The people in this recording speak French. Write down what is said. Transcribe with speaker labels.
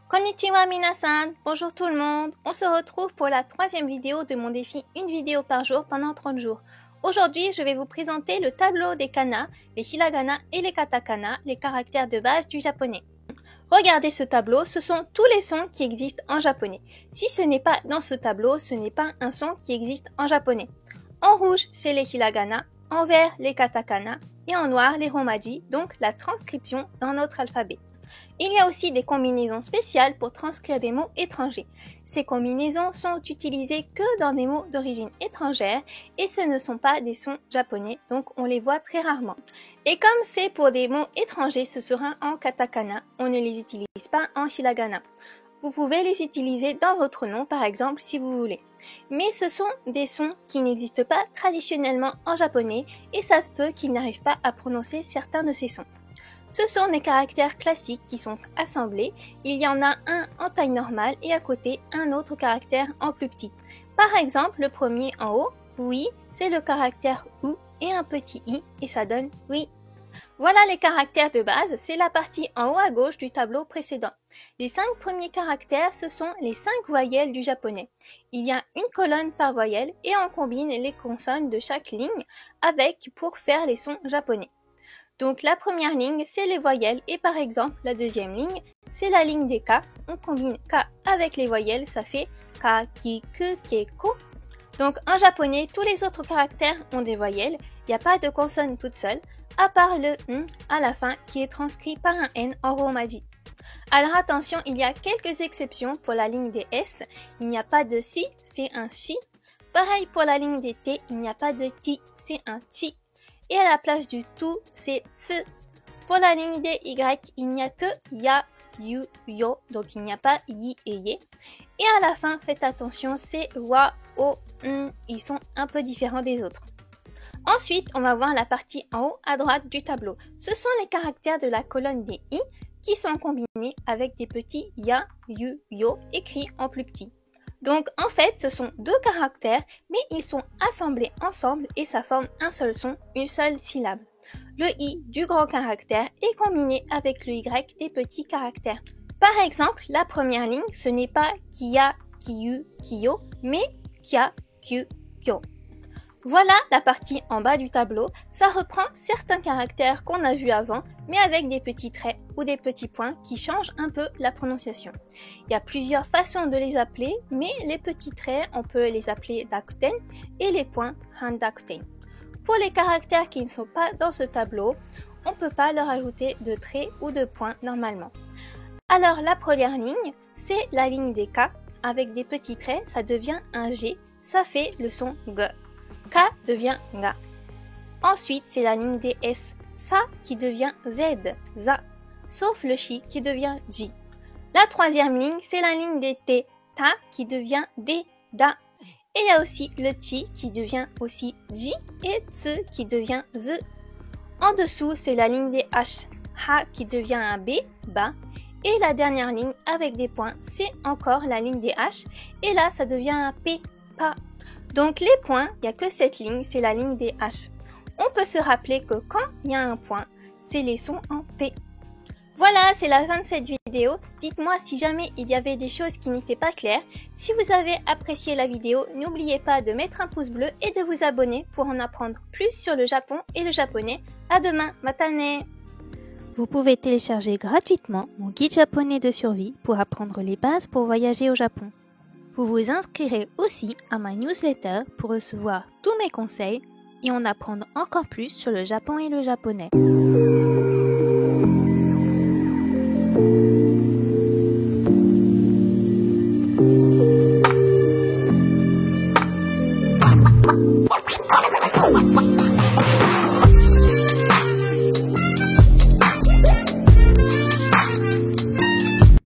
Speaker 1: Konnichiwa minasan, bonjour tout le monde. On se retrouve pour la troisième vidéo de mon défi une vidéo par jour pendant 30 jours. Aujourd'hui, je vais vous présenter le tableau des kana, les hiragana et les katakana, les caractères de base du japonais. Regardez ce tableau, ce sont tous les sons qui existent en japonais. Si ce n'est pas dans ce tableau, ce n'est pas un son qui existe en japonais. En rouge, c'est les hiragana, en vert, les katakana et en noir, les romaji, donc la transcription dans notre alphabet. Il y a aussi des combinaisons spéciales pour transcrire des mots étrangers. Ces combinaisons sont utilisées que dans des mots d'origine étrangère et ce ne sont pas des sons japonais, donc on les voit très rarement. Et comme c'est pour des mots étrangers, ce sera en katakana, on ne les utilise pas en hiragana. Vous pouvez les utiliser dans votre nom par exemple si vous voulez. Mais ce sont des sons qui n'existent pas traditionnellement en japonais et ça se peut qu'ils n'arrivent pas à prononcer certains de ces sons. Ce sont des caractères classiques qui sont assemblés. Il y en a un en taille normale et à côté un autre caractère en plus petit. Par exemple, le premier en haut, oui, c'est le caractère OU et un petit i et ça donne oui. Voilà les caractères de base, c'est la partie en haut à gauche du tableau précédent. Les 5 premiers caractères, ce sont les 5 voyelles du japonais. Il y a une colonne par voyelle et on combine les consonnes de chaque ligne avec pour faire les sons japonais. Donc la première ligne, c'est les voyelles et par exemple la deuxième ligne, c'est la ligne des ka. On combine ka avec les voyelles, ça fait ka, ki, ku, ke, ko. Donc en japonais, tous les autres caractères ont des voyelles, il n'y a pas de consonne toute seule, à part le n à la fin qui est transcrit par un n en romaji. Alors attention, il y a quelques exceptions pour la ligne des S, il n'y a pas de si, c'est un si. Pareil pour la ligne des T, il n'y a pas de ti, c'est un ti. Et à la place du tout, c'est tsu. Pour la ligne des Y, il n'y a que ya, yu, yo, donc il n'y a pas yi et ye. Et à la fin, faites attention, c'est wa, o, n, ils sont un peu différents des autres. Ensuite, on va voir la partie en haut à droite du tableau. Ce sont les caractères de la colonne des i qui sont combinés avec des petits ya, yu, yo écrits en plus petit. Donc en fait, ce sont deux caractères, mais ils sont assemblés ensemble et ça forme un seul son, une seule syllabe. Le i du grand caractère est combiné avec le y des petits caractères. Par exemple, la première ligne, ce n'est pas kia, kiyu, kiyo, mais kia, kyu, kyo. Voilà la partie en bas du tableau, ça reprend certains caractères qu'on a vus avant, mais avec des petits traits ou des petits points qui changent un peu la prononciation. Il y a plusieurs façons de les appeler, mais les petits traits, on peut les appeler dakuten et les points handakuten. Pour les caractères qui ne sont pas dans ce tableau, on ne peut pas leur ajouter de traits ou de points normalement. Alors la première ligne, c'est la ligne des K, avec des petits traits, ça devient un G, ça fait le son G. K devient Ga. Ensuite, c'est la ligne des S, Sa qui devient Z, Za, sauf le Shi qui devient Ji. La troisième ligne, c'est la ligne des T, Ta qui devient D, Da. Et il y a aussi le Ti qui devient aussi Ji et Tsu qui devient Z. En dessous, c'est la ligne des H, Ha qui devient un B, Ba. Et la dernière ligne avec des points, c'est encore la ligne des H. Et là, ça devient un P, Pa. Donc les points, il n'y a que cette ligne, c'est la ligne des H. On peut se rappeler que quand il y a un point, c'est les sons en P. Voilà, c'est la fin de cette vidéo. Dites-moi si jamais il y avait des choses qui n'étaient pas claires. Si vous avez apprécié la vidéo, n'oubliez pas de mettre un pouce bleu et de vous abonner pour en apprendre plus sur le Japon et le japonais. À demain, matane!
Speaker 2: Vous pouvez télécharger gratuitement mon guide japonais de survie pour apprendre les bases pour voyager au Japon. Vous vous inscrirez aussi à ma newsletter pour recevoir tous mes conseils et en apprendre encore plus sur le Japon et le japonais.